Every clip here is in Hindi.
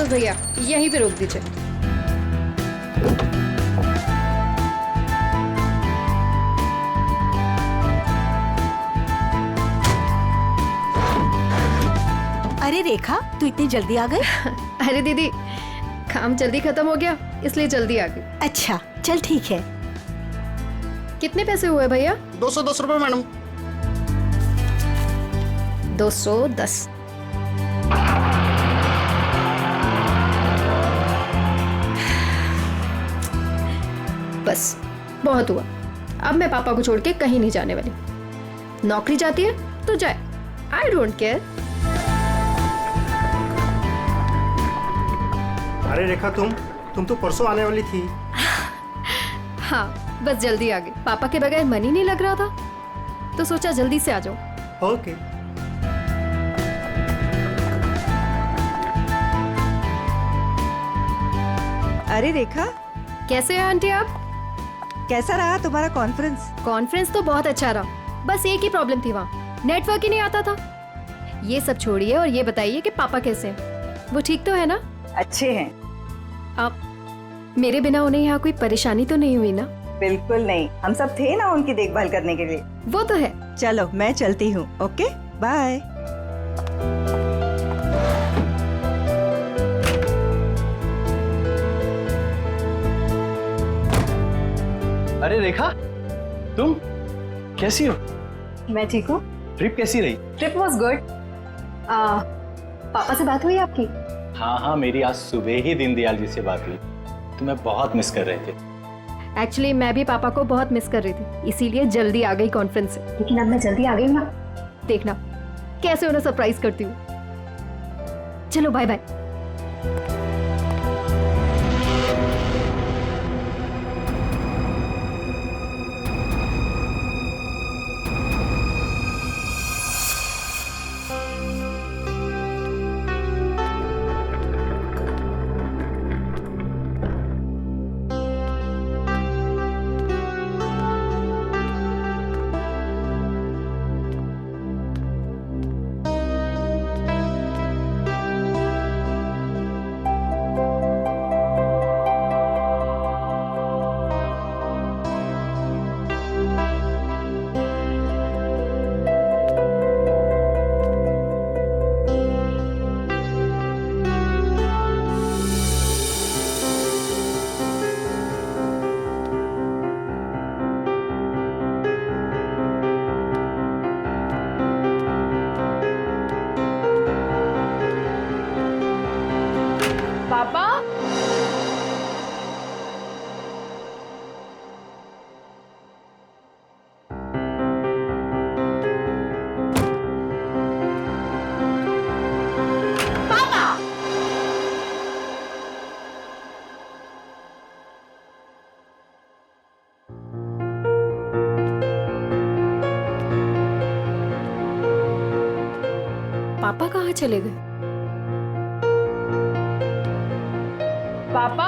बस भैया यहीं पे रोक दीजिए। अरे रेखा, तू इतनी जल्दी आ गई? अरे दीदी, काम जल्दी खत्म हो गया इसलिए जल्दी आ गई। अच्छा चल ठीक है। कितने पैसे हुए भैया? 210 रुपए मैडम। 210। बस बहुत हुआ। अब मैं पापा को छोड़ के कहीं नहीं जाने वाली। नौकरी जाती है तो जाए, आई डोंट केयर। अरे रेखा, तुम तो परसों आने वाली थी। हाँ बस जल्दी आ गई। पापा के बगैर मन ही नहीं लग रहा था तो सोचा जल्दी से आ जाओ। ओके। अरे रेखा, कैसे हैं आंटी आप? कैसा रहा तुम्हारा कॉन्फ्रेंस? कॉन्फ्रेंस तो बहुत अच्छा रहा, बस एक ही प्रॉब्लम थी, वहाँ नेटवर्क ही नहीं आता था। ये सब छोड़िए और ये बताइए कि पापा कैसे हैं? वो ठीक तो है ना? अच्छे हैं। आप मेरे बिना उन्हें यहाँ कोई परेशानी तो नहीं हुई ना? बिल्कुल नहीं, हम सब थे ना उनकी देखभाल करने के लिए। वो तो है। चलो मैं चलती हूँ। Okay bye. अरे रेखा, तुम कैसी हो? मैं ठीक हूँ। ट्रिप कैसी रही? Trip was good. पापा से बात हुई आपकी? हाँ, मेरी आज सुबह ही दीनदयाल जी से बात हुई। तुम्हें बहुत मिस कर रहे थे। एक्चुअली मैं भी पापा को बहुत मिस कर रही थी, इसीलिए जल्दी आ गई कॉन्फ्रेंस से। लेकिन अब मैं जल्दी आ गई हूँ ना, देखना कैसे उन्हें सरप्राइज करती हूँ। चलो बाय बाय। पापा, पापा कहाँ चले गए? पापा,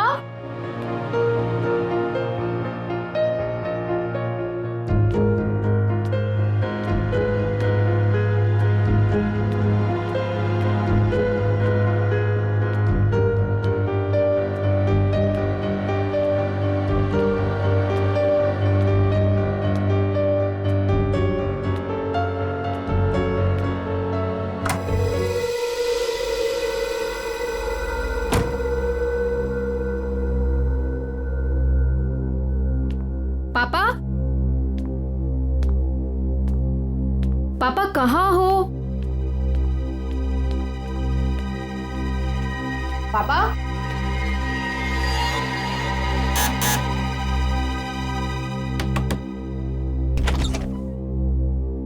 पापा, पापा कहाँ हो? पापा,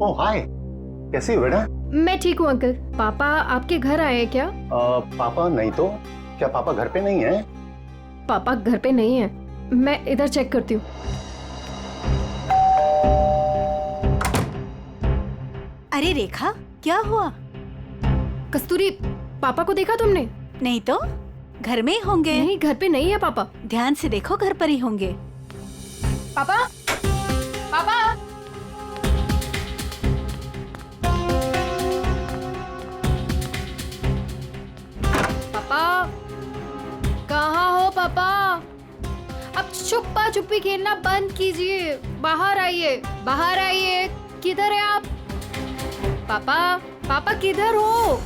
ओह हाय, कैसी हो बेटा? मैं ठीक हूँ अंकल। पापा आपके घर आए हैं क्या? पापा नहीं तो। क्या पापा घर पे नहीं है? पापा घर पे नहीं है, मैं इधर चेक करती हूँ। अरे रेखा, क्या हुआ? कस्तूरी, पापा को देखा तुमने? नहीं तो, घर में ही होंगे। नहीं, घर पे नहीं है पापा। ध्यान से देखो, घर पर ही होंगे। पापा, पापा, पापा, पापा, अब छुपा छुपी खेलना बंद कीजिए। बाहर आइए, बाहर आइए। किधर है आप? पापा, पापा किधर हो?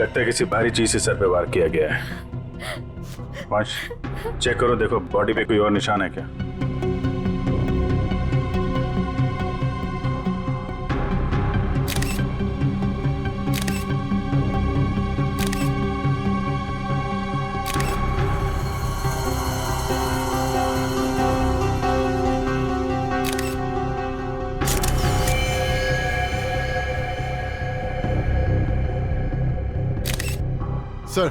लगता है किसी भारी चीज से सर पे वार किया गया है। वंश, चेक करो, देखो बॉडी पे कोई और निशान है क्या? सर,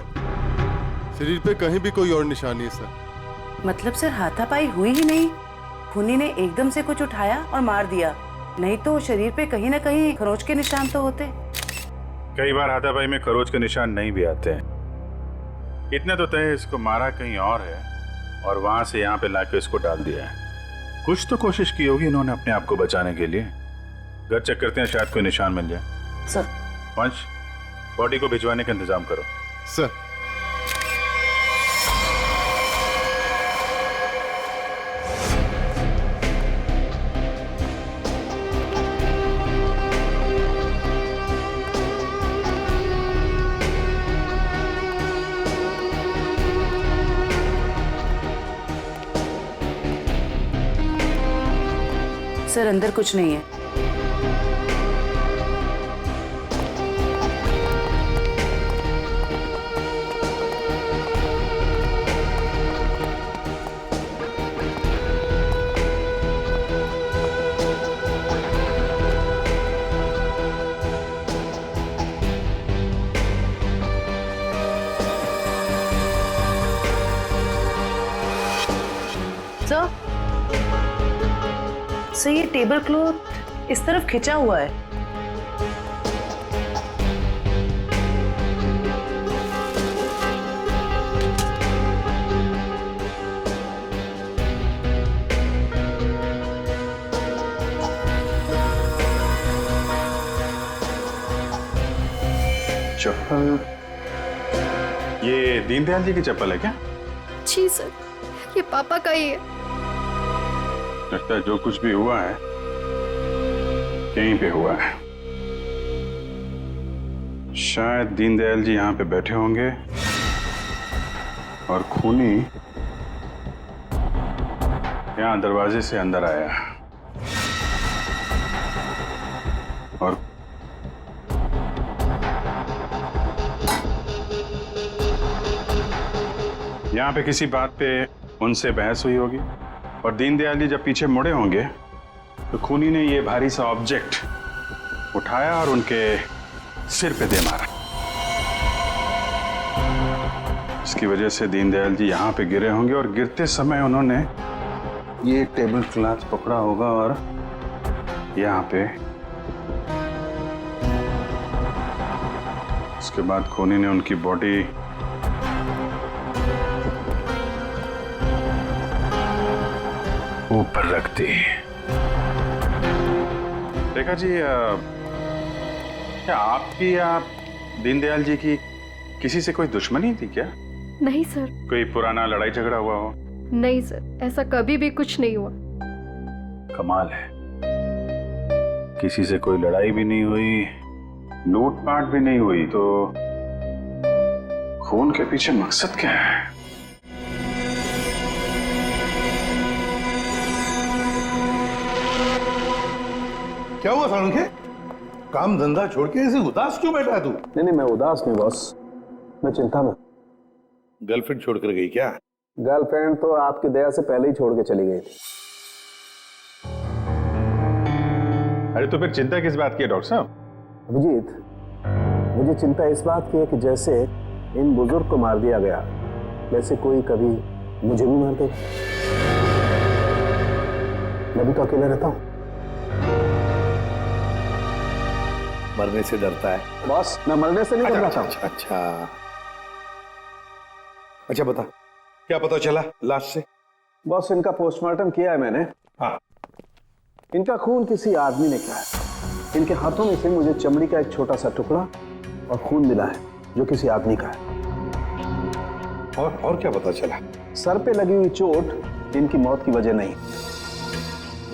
शरीर पे कहीं भी कोई और निशान नहीं है सर। मतलब सर हाथापाई हुई ही नहीं, खूनी ने एकदम से कुछ उठाया और मार दिया, नहीं तो शरीर पे कहीं ना कहीं खरोंच के निशान तो होते। कई बार हाथापाई में खरोच के निशान नहीं भी आते हैं। इतने तो तय इसको मारा कहीं और है और वहां से यहाँ पे लाके इसको डाल दिया है। कुछ तो कोशिश की होगी इन्होंने अपने आप को बचाने के लिए। घर चेक करते हैं, शायद कोई निशान मिल जाए। सर, वंश, बॉडी को भिजवाने का इंतजाम करो। सर, सर अंदर कुछ नहीं है। सर ये टेबल क्लॉथ इस तरफ खिंचा हुआ है। चप्पल, ये दीनदयाल जी की चप्पल है क्या? जी सर, ये पापा का ही है। लगता है जो कुछ भी हुआ है यहीं पे हुआ है। शायद दीनदयाल जी यहाँ पे बैठे होंगे और खूनी यहाँ दरवाजे से अंदर आया और यहाँ पे किसी बात पे उनसे बहस हुई होगी और दीनदयाल जी जब पीछे मुड़े होंगे तो खूनी ने ये भारी सा ऑब्जेक्ट उठाया और उनके सिर पे दे मारा। इसकी वजह से दीनदयाल जी यहाँ पे गिरे होंगे और गिरते समय उन्होंने ये टेबल क्लॉथ पकड़ा होगा और यहाँ पे उसके बाद खूनी ने उनकी बॉडी ऊपर रख दी। देखा जी, क्या आपकी या दीनदयाल जी की किसी से कोई दुश्मनी थी क्या? नहीं सर। कोई पुराना लड़ाई झगड़ा हुआ हो? नहीं सर, ऐसा कभी भी कुछ नहीं हुआ। कमाल है, किसी से कोई लड़ाई भी नहीं हुई, लूटपाट भी नहीं हुई, तो खून के पीछे मकसद क्या है? क्या हुआ सारंग के? काम धंधा छोड़ के ऐसे उदास क्यों बैठा है तू? नहीं, मैं उदास नहीं बॉस, मैं चिंता में। गर्लफ्रेंड छोड़कर गई क्या? गर्लफ्रेंड तो आपकी दया से पहले ही छोड़ के चली गई थी। अरे तो फिर चिंता किस बात की है डॉक्टर साहब? अभिजीत, मुझे चिंता इस बात की है कि जैसे इन बुजुर्ग को मार दिया गया, वैसे कोई कभी मुझे भी मार दे। मैं भी तो अकेले रहता हूँ। मरने से डरता है बॉस, मैं मरने से नहीं डरता। अच्छा बता, क्या पता चला लाश से? बॉस, इनका पोस्टमार्टम किया है मैंने। हाँ। इनका खून किसी आदमी ने किया है। इनके हाथों में से मुझे चमड़ी का एक छोटा सा टुकड़ा और खून मिला है जो किसी आदमी का है। और क्या पता चला? सर पे लगी हुई चोट इनकी मौत की वजह नहीं।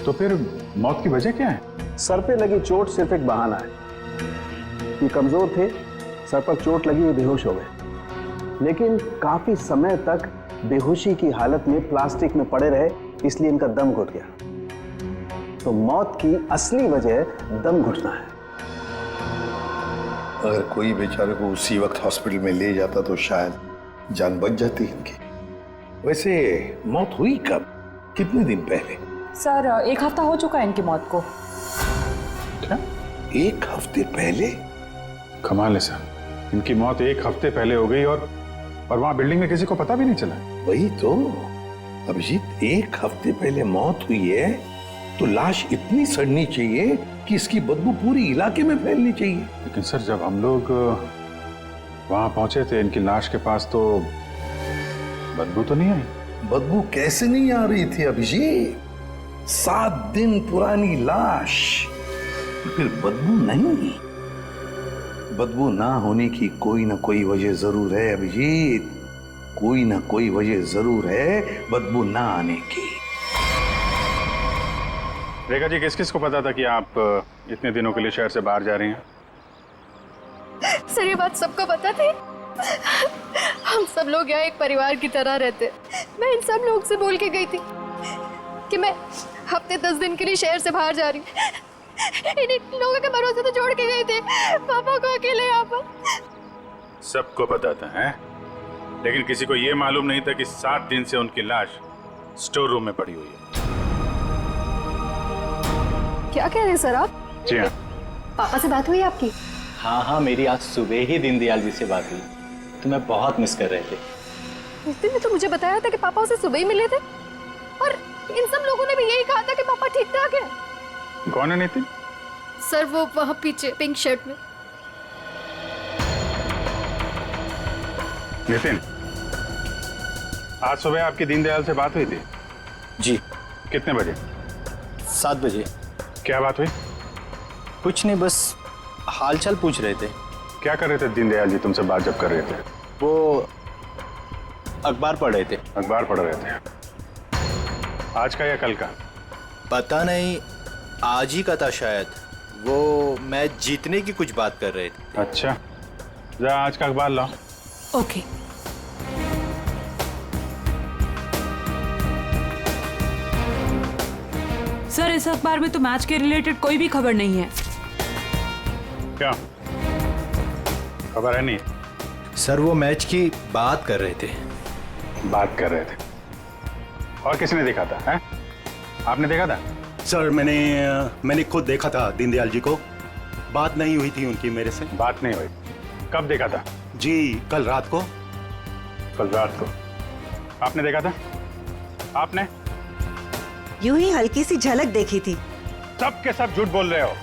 तो फिर मौत की वजह क्या है? सर पे लगी चोट सिर्फ एक बहाना है। ये कमजोर थे, सर पर चोट लगी, बेहोश हो गए, लेकिन काफी समय तक बेहोशी की हालत में प्लास्टिक में पड़े रहे, इसलिए इनका दम घुट गया। तो मौत की असली वजह दम घुटना है। अगर कोई बेचारे को उसी वक्त हॉस्पिटल में ले जाता तो शायद जान बच जाती इनकी। वैसे मौत हुई कब, कितने दिन पहले? सर 1 हफ्ता हो चुका है इनकी मौत को। क्या 1 हफ्ते पहले? कमाल है सर, इनकी मौत 1 हफ्ते पहले हो गई और वहां बिल्डिंग में किसी को पता भी नहीं चला। वही तो अभिजीत, 1 हफ्ते पहले मौत हुई है तो लाश इतनी सड़नी चाहिए कि इसकी बदबू पूरी इलाके में फैलनी चाहिए। लेकिन सर जब हम लोग वहां पहुंचे थे इनकी लाश के पास तो बदबू तो नहीं आई। बदबू कैसे नहीं आ रही थी अभिजीत? 7 दिन पुरानी लाश, फिर बदबू नहीं? बदबू ना होने की कोई ना कोई वजह जरूर है अभिजीत, कोई ना कोई वजह जरूर है बदबू ना आने की। रेखा जी, किस किस को पता था कि आप इतने दिनों के लिए शहर से बाहर जा रही हैं? सर ये बात सबको पता थी। हम सब लोग यहाँ एक परिवार की तरह रहते। मैं इन सब लोग से बोल के गई थी कि मैं हफ्ते 10 दिन के लिए शहर से बाहर जा रही हूँ। इन लोगों के भरोसे तो छोड़ के गए थे पापा को अकेले यहाँ पर। सबको पता था हैं? लेकिन किसी को यह मालूम नहीं था कि 7 दिन से उनकी लाश स्टोर रूम में पड़ी हुई है। क्या कह रहे हैं सर आप? जी हाँ। पापा से बात हुई आपकी? हाँ, मेरी आज सुबह ही दीनदयाल जी से बात हुई। तुम्हें बहुत मिस कर रहे थे। नितिन ने तो मुझे बताया था कि पापा उसे सुबह ही मिले थे और इन सब लोगों ने भी यही कहा था कि पापा ठीक ठाक है। कौन है नितिन? सर वो वहाँ पीछे पिंक शर्ट में। नितिन, आज सुबह आपकी दीनदयाल से बात हुई थी? जी। कितने बजे? 7 बजे। क्या बात हुई? कुछ नहीं, बस हालचाल पूछ रहे थे। क्या कर रहे थे दीनदयाल जी तुमसे बात जब कर रहे थे? वो अखबार पढ़ रहे थे। अखबार पढ़ रहे थे? आज का या कल का? पता नहीं, आज ही का था शायद। वो मैच जीतने की कुछ बात कर रहे थे। अच्छा, जरा आज का अखबार लाओ। ओके। सर इस अखबार में तो मैच के रिलेटेड कोई भी खबर नहीं है। क्या खबर है? नहीं सर, वो मैच की बात कर रहे थे। बात कर रहे थे? और किसने देखा था? है? आपने देखा था? सर मैंने खुद देखा था दीनदयाल जी को। बात नहीं हुई थी उनकी मेरे से। बात नहीं हुई? कब देखा था? जी कल रात को। कल रात को आपने देखा था? आपने? यूं ही हल्की सी झलक देखी थी। सब के सब झूठ बोल रहे हो।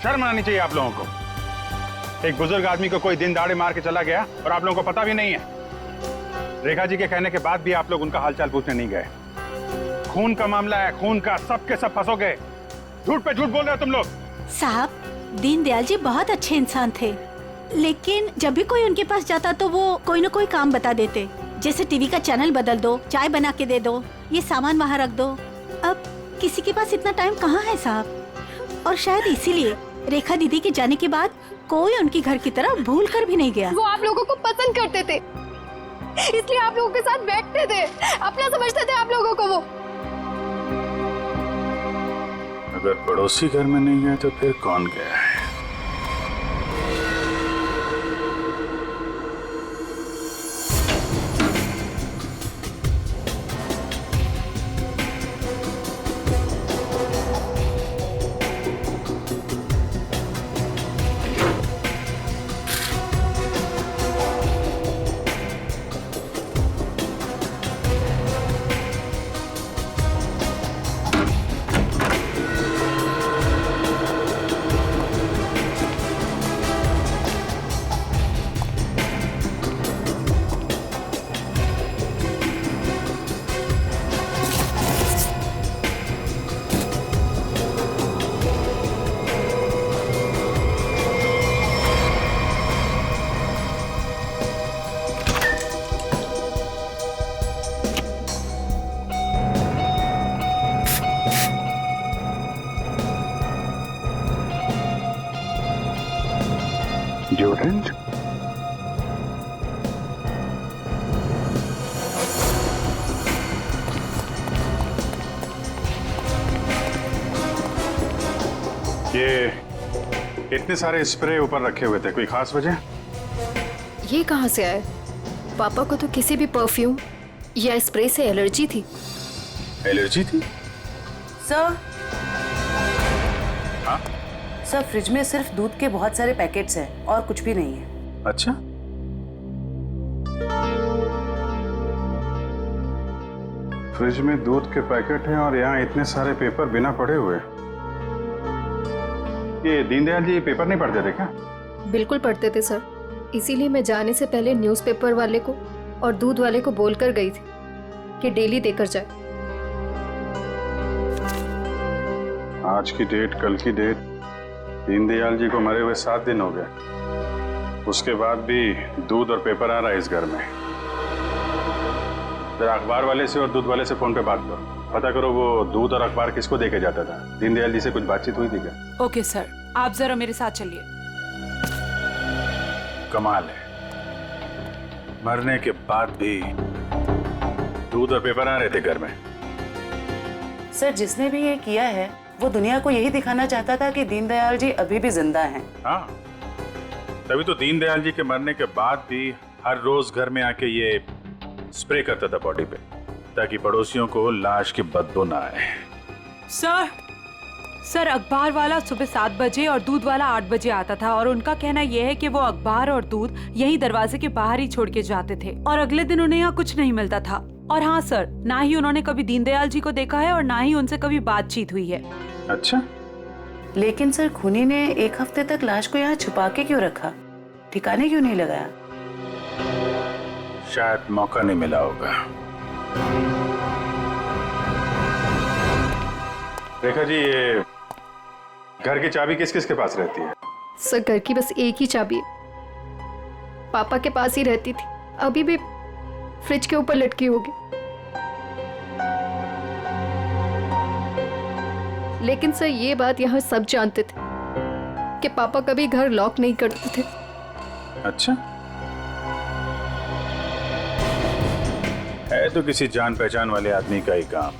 शर्म आनी चाहिए आप लोगों को। एक बुजुर्ग आदमी को कोई दिन दाड़े मार के चला गया और आप लोगों को पता भी नहीं है। रेखा जी के कहने के बाद भी आप लोग उनका हालचाल पूछने नहीं गए। खून का मामला है, खून का, सब के सब फंसोगे। झूठ पे झूठ बोल रहे हो तुम लोग। साहब, दीनदयाल जी बहुत अच्छे इंसान थे, लेकिन जब भी कोई उनके पास जाता तो वो कोई ना कोई काम बता देते, जैसे टीवी का चैनल बदल दो, चाय बना के दे दो, ये सामान वहाँ रख दो। अब किसी के पास इतना टाइम कहाँ है साहब। और शायद इसीलिए रेखा दीदी के जाने के बाद कोई उनकी घर की तरफ भूल कर भी नहीं गया। वो आप लोगों को पसंद करते थे, इसलिए आप लोगों के साथ बैठते थे, अपना समझते थे आप लोगों को वो। अगर पड़ोसी घर में नहीं गए तो फिर कौन गया है? Deodorant? ये इतने सारे स्प्रे ऊपर रखे हुए थे, कोई खास वजह? ये कहाँ से आए? पापा को तो किसी भी परफ्यूम या स्प्रे से एलर्जी थी। एलर्जी थी? सर, हाँ? सर फ्रिज में सिर्फ दूध के बहुत सारे पैकेट्स हैं और कुछ भी नहीं है। अच्छा, फ्रिज में दूध के पैकेट हैं और यहाँ इतने सारे पेपर बिना पढ़े हुए। ये दीनदयाल जी पेपर नहीं पढ़ते थे क्या? बिल्कुल पढ़ते थे सर, इसीलिए मैं जाने से पहले न्यूज़पेपर वाले को और दूध वाले को बोलकर गई थी कि डेली देकर जाए। आज की डेट, कल की डेट, दीनदयाल जी को मरे हुए 7 दिन हो गए। उसके बाद भी दूध और पेपर आ रहा है इस घर में। जरा अखबार वाले से और दूध वाले से फोन पे बात करो, पता करो वो दूध और अखबार किसको देके जाता था। दीनदयाल जी से कुछ बातचीत हुई थी क्या? ओके सर, आप जरा मेरे साथ चलिए। कमाल है, मरने के बाद भी दूध और पेपर आ रहे थे घर में। सर, जिसने भी ये किया है वो दुनिया को यही दिखाना चाहता था कि दीनदयाल जी अभी भी जिंदा हैं। हाँ, तभी तो दीनदयाल जी के मरने के बाद भी हर रोज घर में आके ये स्प्रे करता था बॉडी पे, ताकि पड़ोसियों को लाश की बदबू ना आए। सर अखबार वाला सुबह 7 बजे और दूध वाला 8 बजे आता था और उनका कहना यह है कि वो अखबार और दूध यही दरवाजे के बाहर ही छोड़ के जाते थे और अगले दिन उन्हें यहाँ कुछ नहीं मिलता था। और हाँ सर, ना ही उन्होंने कभी दीनदयाल जी को देखा है और ना ही उनसे कभी बातचीत हुई है। अच्छा, लेकिन सर खूनी ने 1 हफ्ते तक लाश को यहाँ छुपा के क्यों रखा? ठिकाने क्यों नहीं लगाया? शायद मौका नहीं मिला होगा। रेखा जी, ये घर की चाबी किस किस के पास रहती है? सर, घर की बस एक ही चाबी है, पापा के पास ही रहती थी, अभी भी फ्रिज के ऊपर लटकी होगी। लेकिन सर, ये बात यहाँ सब जानते थे कि पापा कभी घर लॉक नहीं करते थे। अच्छा, है तो किसी जान पहचान वाले आदमी का ही काम।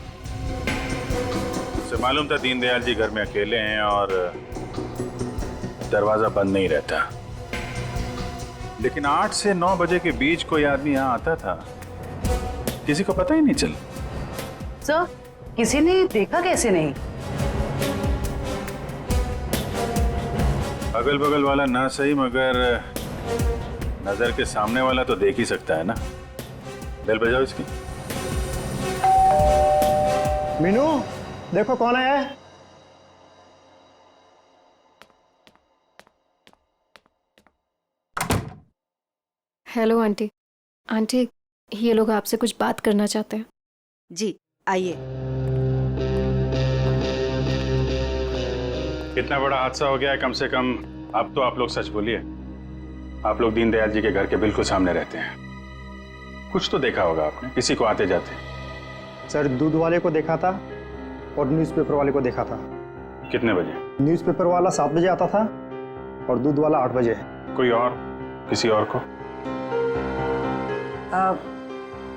उसे मालूम था दीनदयाल जी घर में अकेले हैं और दरवाजा बंद नहीं रहता, लेकिन 8 से 9 बजे के बीच कोई आदमी यहाँ आता था, किसी को पता ही नहीं चला। सर, किसी ने देखा कैसे नहीं? अगल बगल वाला ना सही, मगर नजर के सामने वाला तो देख ही सकता है ना। बेल बजाओ इसकी। मीनू, देखो कौन आया है। Hello aunty. आंटी, ये लोग आपसे कुछ बात करना चाहते हैं। जी आइए। इतना बड़ा हादसा हो गया है, कम से कम अब तो आप लोग सच बोलिए। आप लोग दीनदयाल जी के घर के बिल्कुल सामने रहते हैं, कुछ तो देखा होगा आपने, किसी को आते जाते। सर, दूध वाले को देखा था और न्यूज़पेपर वाले को देखा था। कितने बजे? न्यूज़पेपर वाला 7 बजे आता था और दूध वाला 8 बजे। कोई और, किसी और को?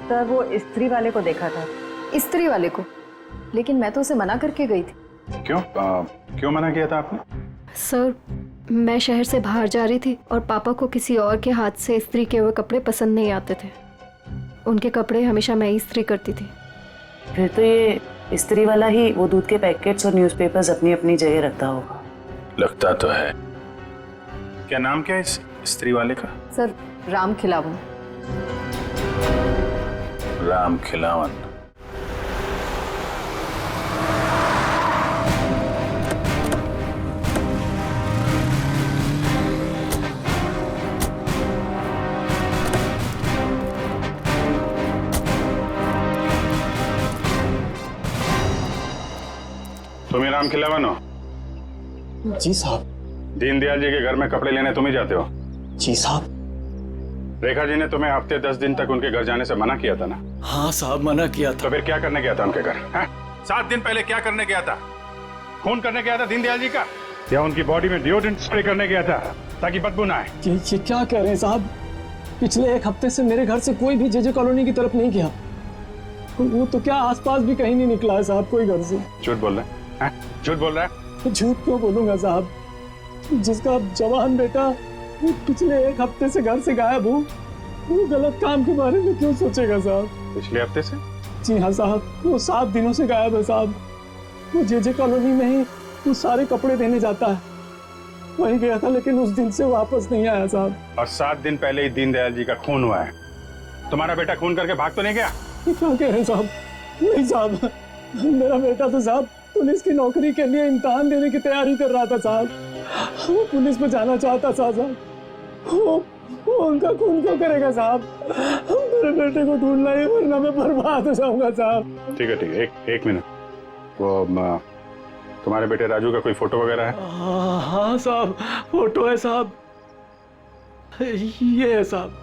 सर, वो स्त्री वाले को देखा था। स्त्री वाले को? लेकिन मैं तो उसे मना करके गई थी। क्यों मना किया था आपने? सर, मैं शहर से बाहर जा रही थी और पापा को किसी और के हाथ से इस्त्री किए हुए कपड़े पसंद नहीं आते थे। उनके कपड़े हमेशा मैं ही इस्त्री करती थी। फिर तो ये इस्त्री वाला ही वो दूध के पैकेट्स और न्यूज़पेपर्स अपनी अपनी जगह रखता होगा। लगता तो है। क्या नाम क्या है इस इस्त्री वाले का? सर, राम खिलावन। राम खिलावन। तुम ही राम खिलावन हो? जी साहब। दीनदयाल जी के घर में कपड़े लेने तुम ही जाते हो? जी साहब। रेखा जी ने तुम्हें हफ्ते 10 दिन तक उनके घर जाने से मना किया था ना? हाँ साहब, मना किया था। तो फिर क्या करने गया था उनके घर? 7 दिन पहले क्या करने गया था? खून करने गया था दीनदयाल जी का, या उनकी बॉडी में डिओड्रेंट स्प्रे करने गया था ताकि बदबू ना आए? ये क्या कह रहे हैं साहब? पिछले 1 हफ्ते से मेरे घर से कोई भी जेजे कॉलोनी की तरफ नहीं गया। वो तो क्या आसपास भी कहीं नहीं निकला है साहब कोई घर से। झूठ बोल रहा है? झूठ बोल रहा है? झूठ क्यों बोलूंगा साहब? जिसका जवान बेटा वो पिछले 1 हफ्ते से घर से गायब हो, वो गलत काम के बारे में क्यों सोचेगा साहब? पिछले हफ्ते से? जी हाँ साहब, वो 7 दिनों से गायब है साहब। वो जेजे कॉलोनी में ही वो सारे कपड़े देने जाता है, वहीं गया था लेकिन उस दिन से वापस नहीं आया साहब। और 7 दिन पहले ही दीनदयाल जी का खून हुआ है। तुम्हारा बेटा खून करके भाग तो नहीं गया? क्या कह रहे हैं साहब? नहीं साहब, मेरा बेटा तो साहब पुलिस की नौकरी के लिए इम्तिहान देने की तैयारी कर रहा था साहब। वो पुलिस में जाना चाहता था साहब। वो उनका खून क्यों करेगा साहब? मेरे बेटे को ढूंढना है वरना मैं बर्बाद हो जाऊंगा साहब। ठीक है, एक मिनट। वो तुम्हारे बेटे राजू का कोई फोटो वगैरह है? हाँ साहब, फोटो है साहब, ये है साहब।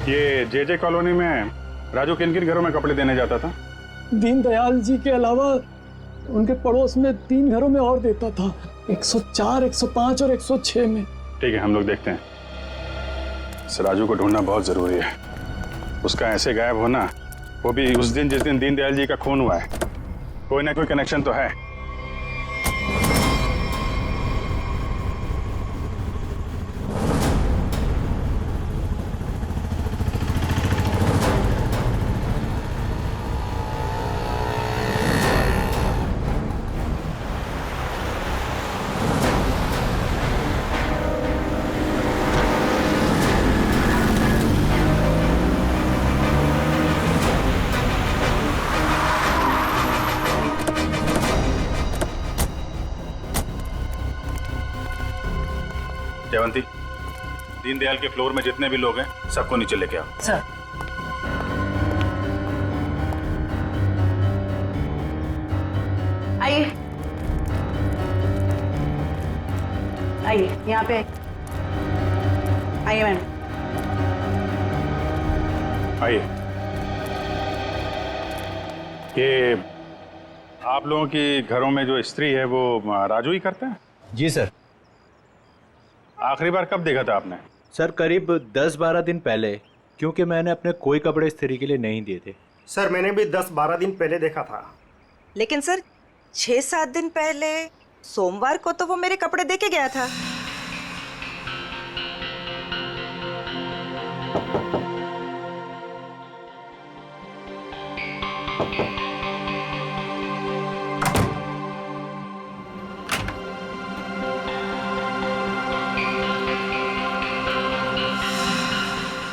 ये जेजे कॉलोनी में राजू किन किन घरों में कपड़े देने जाता था? दीनदयाल जी के अलावा उनके पड़ोस में 3 घरों में और देता था, 104, 105 और 106 में। ठीक है, हम लोग देखते हैं। इस राजू को ढूंढना बहुत जरूरी है। उसका ऐसे गायब होना, वो भी उस दिन जिस दिन दीनदयाल जी का खून हुआ है, कोई ना कोई कनेक्शन तो है। जयवंती, दीनदयाल के फ्लोर में जितने भी लोग हैं सबको नीचे लेके आओ। सर। आइए आइए, यहाँ पे आइए मैम। आइए। ये आप लोगों की घरों में जो स्त्री है वो राजू ही करता है? जी सर। आखिरी बार कब देखा था आपने? सर करीब 10-12 दिन पहले, क्योंकि मैंने अपने कोई कपड़े इस्त्री के लिए नहीं दिए थे। सर मैंने भी 10-12 दिन पहले देखा था। लेकिन सर 6-7 दिन पहले सोमवार को तो वो मेरे कपड़े दे के गया था।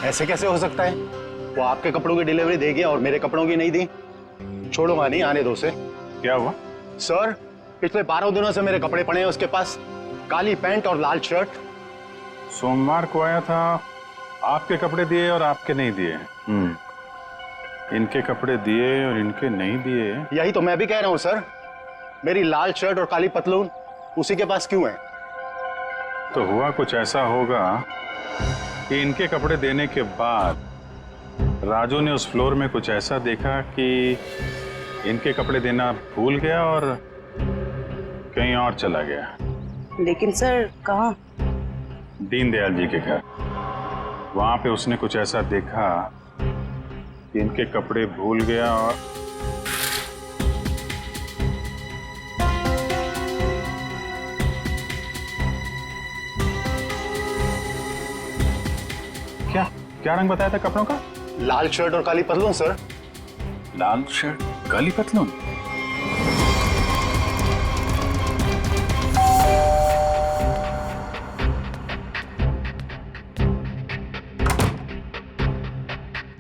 ऐसे कैसे हो सकता है? वो आपके कपड़ों की डिलीवरी दे गया और मेरे कपड़ों की नहीं दी। छोड़ूंगा नहीं, आने दो उसे। क्या हुआ? सर पिछले 12 दिनों से मेरे कपड़े पड़े हैं उसके पास, काली पैंट और लाल शर्ट। सोमवार को आया था, आपके कपड़े दिए और आपके नहीं दिए। इनके कपड़े दिए और इनके नहीं दिए। यही तो मैं भी कह रहा हूँ सर, मेरी लाल शर्ट और काली पतलून उसी के पास क्यों है? तो हुआ कुछ ऐसा होगा कि इनके कपड़े देने के बाद राजू ने उस फ्लोर में कुछ ऐसा देखा कि इनके कपड़े देना भूल गया और कहीं और चला गया। लेकिन सर कहाँ? दीनदयाल जी के घर। वहां पे उसने कुछ ऐसा देखा कि इनके कपड़े भूल गया और क्या क्या रंग बताया था कपड़ों का? लाल शर्ट और काली पतलून सर। लाल शर्ट काली पतलून?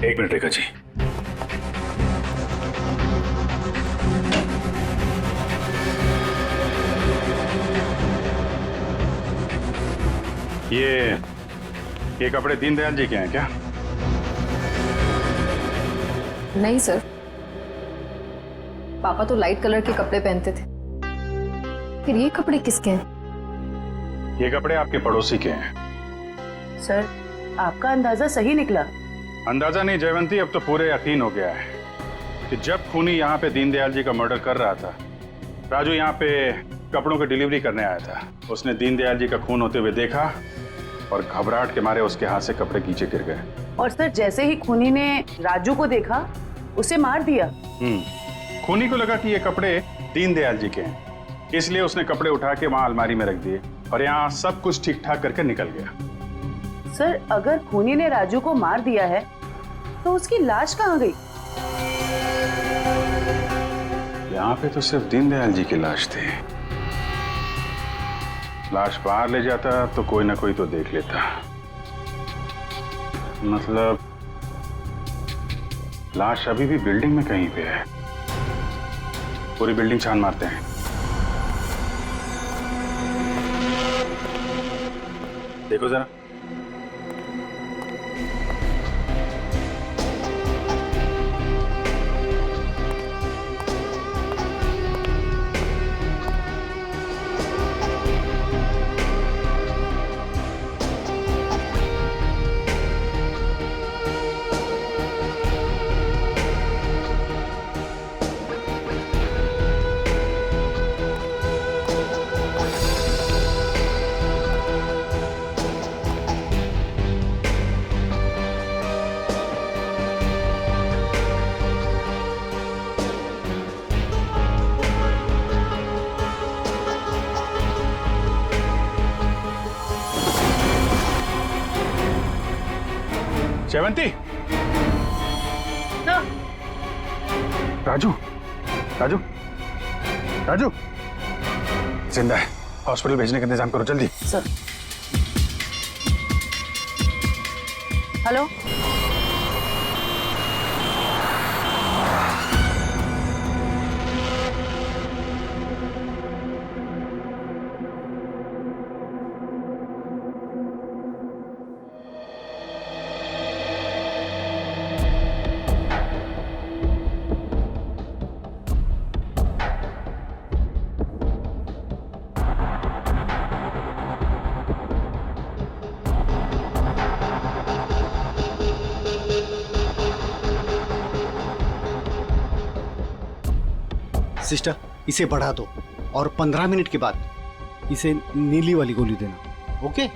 एक मिनट रेखा जी। ये कपड़े दीनदयाल जी के हैं क्या? नहीं सर, पापा तो लाइट कलर के कपड़े पहनते थे। फिर ये कपड़े किसके हैं? ये कपड़े आपके पड़ोसी के हैं। सर, आपका अंदाजा सही निकला। अंदाजा नहीं जयवंती, अब तो पूरे यकीन हो गया है कि जब खूनी यहाँ पे दीनदयाल जी का मर्डर कर रहा था, राजू यहाँ पे कपड़ों की डिलीवरी करने आया था। उसने दीनदयाल जी का खून होते हुए देखा और घबराहट के मारे उसके हाथ से कपड़े नीचे गिर गए। और सर, जैसे ही खूनी ने राजू को देखा, उसे मार दिया। खूनी को लगा कि ये कपड़े दीनदयाल जी के हैं, इसलिए उसने कपड़े उठा के वहां अलमारी में रख दिए और यहाँ सब कुछ ठीक ठाक करके निकल गया। सर, अगर खूनी ने राजू को मार दिया है तो उसकी लाश कहाँ गई? यहाँ पे तो सिर्फ दीनदयाल जी की लाश थी। लाश बाहर ले जाता तो कोई ना कोई तो देख लेता। मतलब लाश अभी भी बिल्डिंग में कहीं पे है। पूरी बिल्डिंग छान मारते हैं। देखो जरा। जयवंती, राजू राजू राजू जिंदा है। हॉस्पिटल भेजने का इंतजाम करो जल्दी। सर। हेलो। सिस्टर, इसे बढ़ा दो और 15 मिनट के बाद इसे नीली वाली गोली देना। ओके?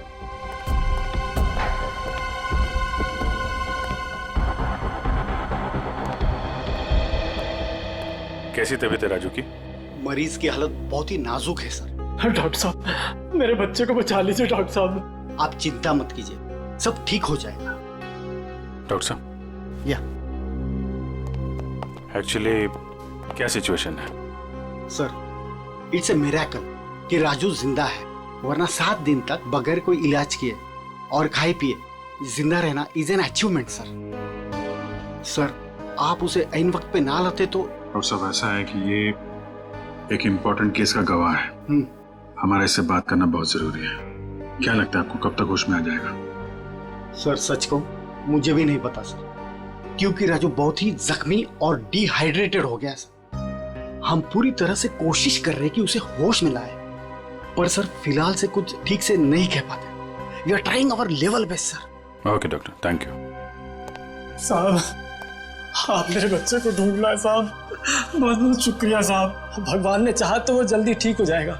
कैसी तबीयत है राजू की? मरीज की हालत बहुत ही नाजुक है सर। डॉक्टर साहब, मेरे बच्चे को बचा लीजिए डॉक्टर साहब। आप चिंता मत कीजिए, सब ठीक हो जाएगा। डॉक्टर साहब, या एक्चुअली क्या सिचुएशन है? सर, इट्स ए मिरेकल कि राजू जिंदा है, वरना 7 दिन तक बगैर कोई इलाज किए और खाए पिए जिंदा रहना is an achievement sir. Sir, आप उसे ऐन वक्त पे ना लाते तो। और सब ऐसा है कि ये एक इम्पोर्टेंट केस का गवाह है। हमारा इससे बात करना बहुत जरूरी है। क्या लगता है आपको कब तक होश में आ जाएगा? सर सच कहूं, मुझे भी नहीं पता सर, क्योंकि राजू बहुत ही जख्मी और डिहाइड्रेटेड हो गया सर। हम पूरी तरह से कोशिश कर रहे हैं कि उसे होश में लाए, पर सर फिलहाल से कुछ ठीक से नहीं कह पाते। We are trying our level best sir. Okay doctor, thank you. साहब, आप मेरे बच्चे को ढूंढ लाए साहब। बहुत बहुत शुक्रिया साहब। भगवान ने चाहा तो वो जल्दी ठीक हो जाएगा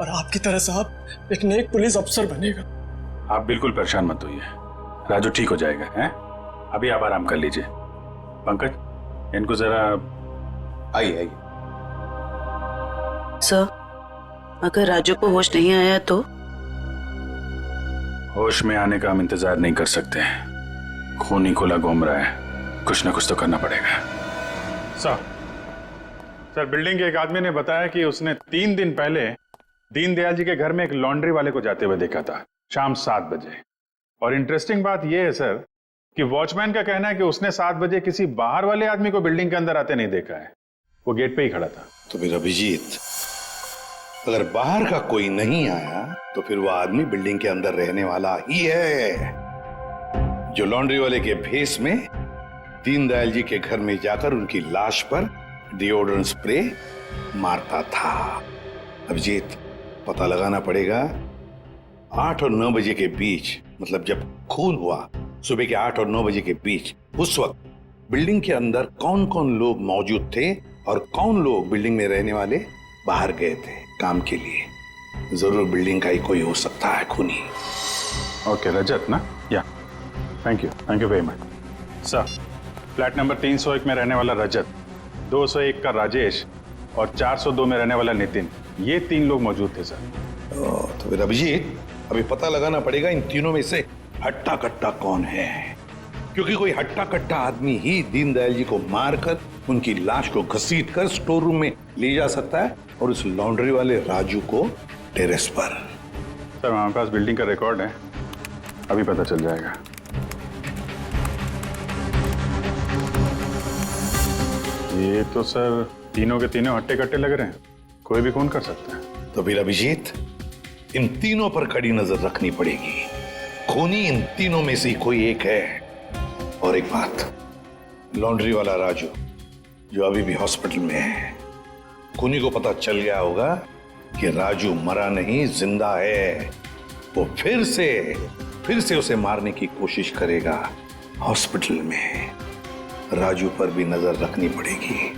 और आपकी तरह साहब एक नेक पुलिस अफसर बनेगा। आप बिल्कुल परेशान मत होइए, राजू ठीक हो जाएगा। हैं? अभी आप आराम कर लीजिए। पंकज, इनको जरा आइए। सर, अगर राजू को होश नहीं आया तो? होश में आने का हम इंतजार नहीं कर सकते। खून ही खुला घूम रहा है, कुछ ना कुछ तो करना पड़ेगा। सर बिल्डिंग के एक आदमी ने बताया कि उसने 3 दिन पहले दीनदयाल जी के घर में एक लॉन्ड्री वाले को जाते हुए देखा था शाम 7 बजे। और इंटरेस्टिंग बात यह है सर कि वॉचमैन का कहना है कि उसने 7 बजे किसी बाहर वाले आदमी को बिल्डिंग के अंदर आते नहीं देखा है, वो गेट पे ही खड़ा था। तो फिर अभिजीत, अगर बाहर का कोई नहीं आया तो फिर वो आदमी बिल्डिंग के अंदर रहने वाला ही है, जो लॉन्ड्री वाले के भेस में दीनदयाल जी के घर में जाकर उनकी लाश पर डिओड्रेंट स्प्रे मारता था। अभिजीत, पता लगाना पड़ेगा 8 और 9 बजे के बीच, मतलब जब खून हुआ सुबह के 8 और 9 बजे के बीच, उस वक्त बिल्डिंग के अंदर कौन कौन लोग मौजूद थे और कौन लोग बिल्डिंग में रहने वाले बाहर गए थे काम के लिए। जरूर बिल्डिंग का ही कोई हो सकता है खूनी। ओके रजत ना? या thank you very much sir. Flat number 301 में रहने वाला रजत, 201 का राजेश और 402 में रहने वाला नितिन, ये 3 लोग मौजूद थे सर। तो फिर अभिजीत, अभी पता लगाना पड़ेगा इन तीनों में से हट्टा कट्टा कौन है, क्योंकि कोई हट्टा कट्टा आदमी ही दीनदयाल जी को मारकर उनकी लाश को घसीटकर स्टोर रूम में ले जा सकता है और उस लॉन्ड्री वाले राजू को टेरेस पर। सर हमारे पास बिल्डिंग का रिकॉर्ड है, अभी पता चल जाएगा। ये तो सर तीनों के तीनों हट्टे कट्टे लग रहे हैं, कोई भी खून कर सकता है। तो फिर अभिजीत, इन तीनों पर कड़ी नजर रखनी पड़ेगी। खूनी इन तीनों में से कोई एक है। और एक बात, लॉन्ड्री वाला राजू जो अभी भी हॉस्पिटल में है, खूनी को पता चल गया होगा कि राजू मरा नहीं, जिंदा है। वो फिर से उसे मारने की कोशिश करेगा। हॉस्पिटल में राजू पर भी नजर रखनी पड़ेगी।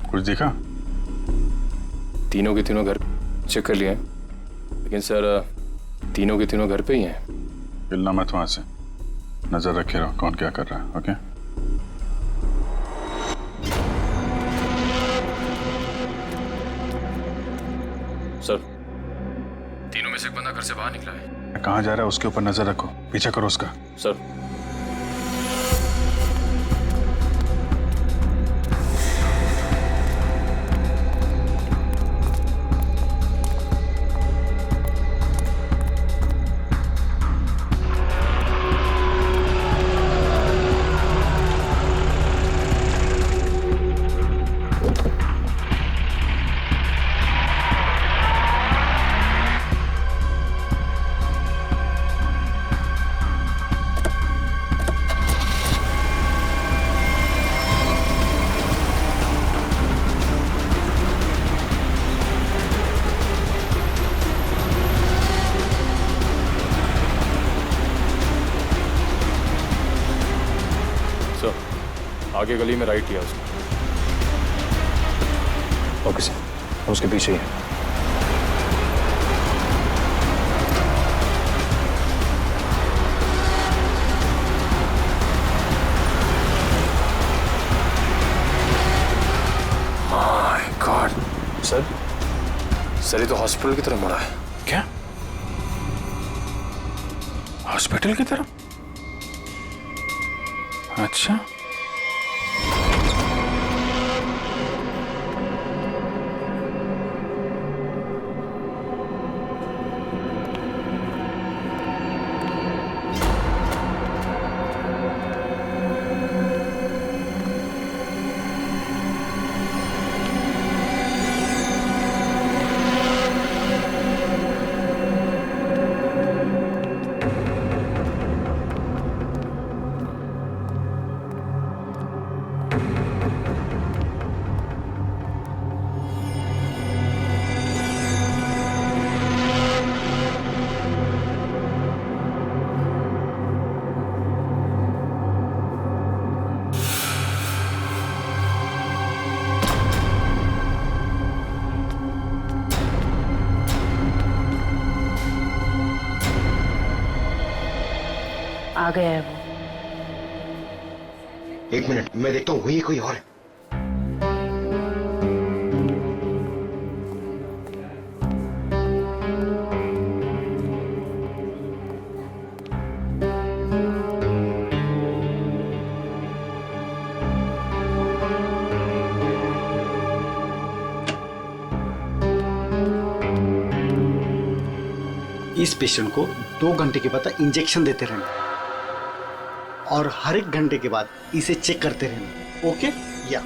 कुछ दिखा? तीनों के तीनों घर चेक कर लिए हैं, लेकिन सर तीनों के तीनों घर पे ही हैं। हिलना मत वहां से, नजर रखे रहो कौन क्या कर रहा है। ओके सर, तीनों में से एक बंदा घर से बाहर निकला है। कहाँ जा रहा है उसके ऊपर नजर रखो, पीछा करो उसका। सर आगे गली में राइट लिया उसने। ओके सर, हम उसके पीछे ही हैं। माय गॉड सर, ये तो हॉस्पिटल की तरफ मुड़ा है। क्या हॉस्पिटल की तरफ? अच्छा आ गया है वो। एक मिनट, मैं देखता हूँ हुई कोई और है। इस पेशेंट को 2 घंटे के बाद इंजेक्शन देते रहना और हर 1 घंटे के बाद इसे चेक करते रहना। ओके या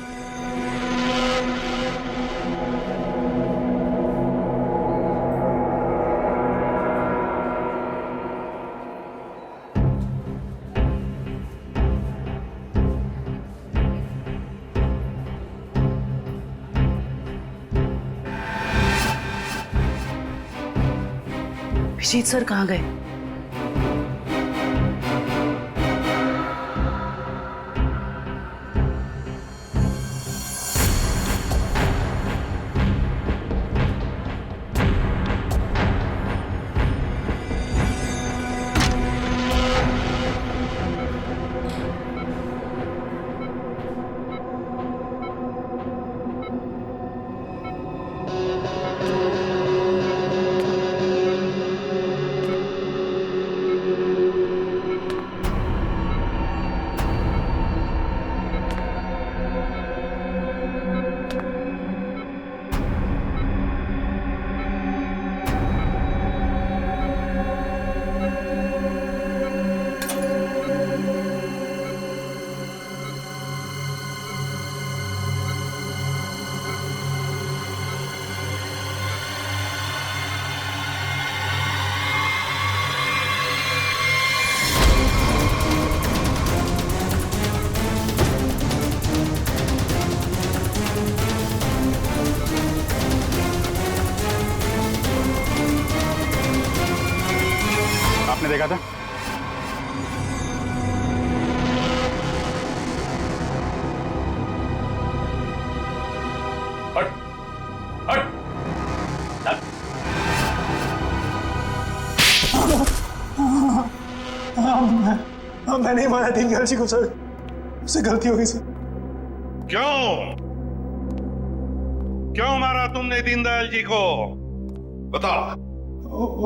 विजीत सर कहाँ गए? आपने देखा था? हट, हट, मैं नहीं माना दीनदयाल जी को सर, उससे गलती हो गई सर। क्यों मारा तुमने दीनदयाल जी को? बताओ।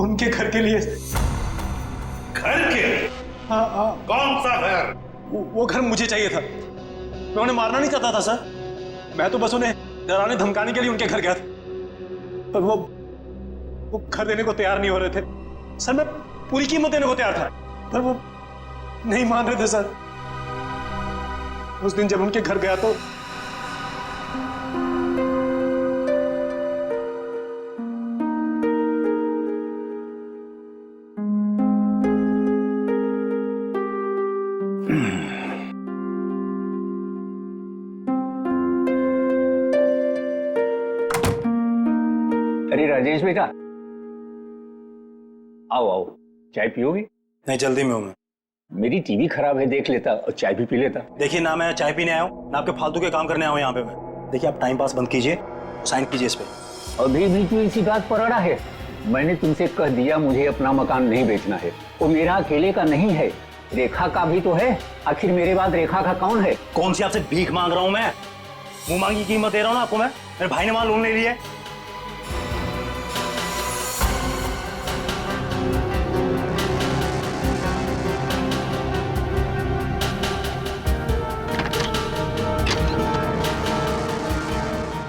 उनके घर के लिए। घर के? हाँ। कौन सा घर? वो घर मुझे चाहिए था। मैं उन्हें मारना नहीं चाहता था सर, मैं तो बस उन्हें डराने धमकाने के लिए उनके घर गया था, पर वो घर देने को तैयार नहीं हो रहे थे सर। मैं पूरी कीमत देने को तैयार था, पर वो नहीं मान रहे थे सर। उस दिन जब उनके घर गया तो अरे राजेश बेटा, आओ आओ, चाय पियोगे? नहीं, जल्दी में हूं मैं। मेरी टीवी खराब है, देख लेता और चाय भी पी लेता। देखिए ना, मैं चाय पीने आया हूँ ना आपके फालतू के काम करने आया हूँ यहाँ पे मैं। देखिए आप टाइम पास बंद कीजिए, साइन कीजिए इस पे। अभी भी तू इसी बात पर अड़ा है? मैंने तुमसे कह दिया मुझे अपना मकान नहीं बेचना है। वो मेरा अकेले का नहीं है, रेखा का भी तो है। आखिर मेरे बाद रेखा का कौन है? कौन सी आपसे भीख मांग रहा हूँ मैं? मुंह मांगी कीमत दे रहा हूँ ना आपको मैं। मेरे भाई ने वहां लोन ले लिया है।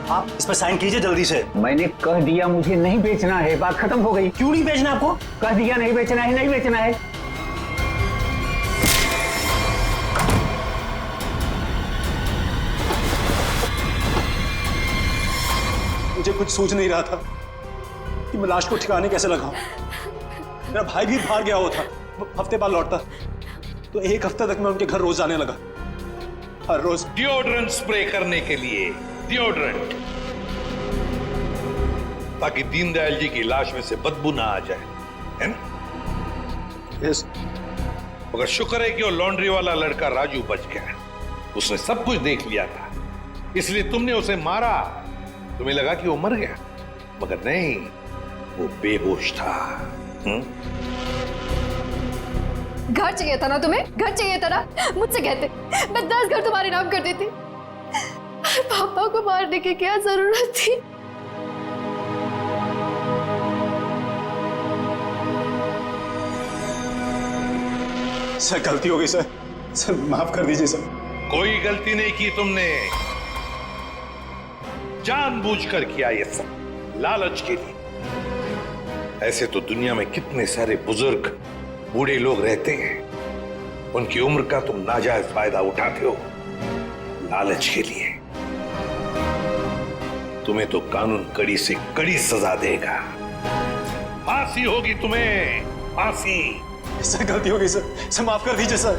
आप इस पर साइन कीजिए जल्दी से। मैंने कह दिया मुझे नहीं बेचना है, बात खत्म हो गई। क्यों नहीं बेचना आपको? कह दिया नहीं बेचना है, नहीं बेचना है। मुझे कुछ सूझ नहीं रहा था कि मैं लाश को ठिकाने कैसे लगाऊं। मेरा भाई भी बाहर गया हुआ था, हफ्ते बाद लौटता, तो 1 हफ्ते तक मैं उनके घर रोज जाने लगा, हर रोज। डिओड्रेंट स्प्रे करने के लिए, डिओड्रेंट, ताकि दीनदयाल जी की लाश में से बदबू ना आ जाए, है ना? यस। मगर शुक्र है कि वो लॉन्ड्री वाला लड़का राजू बच गया। उसने सब कुछ देख लिया था, इसलिए तुमने उसे मारा। तुम्हें लगा कि वो मर गया, मगर नहीं, वो बेहोश था। घर चाहिए था ना तुम्हें, घर चाहिए था ना, मुझसे कहते मैं 10 घर तुम्हारे नाम कर देती। पापा को मारने की क्या जरूरत थी? सर गलती हो गई सर, सर माफ कर दीजिए सर। कोई गलती नहीं की तुमने, जानबूझकर किया ये सब, लालच के लिए। ऐसे तो दुनिया में कितने सारे बुजुर्ग बूढ़े लोग रहते हैं, उनकी उम्र का तुम नाजायज फायदा उठाते हो लालच के लिए। तुम्हें तो कानून कड़ी से कड़ी सजा देगा, फांसी होगी तुम्हें, फांसी। सर गलती हो गई सर, माफ कर दीजिए सर।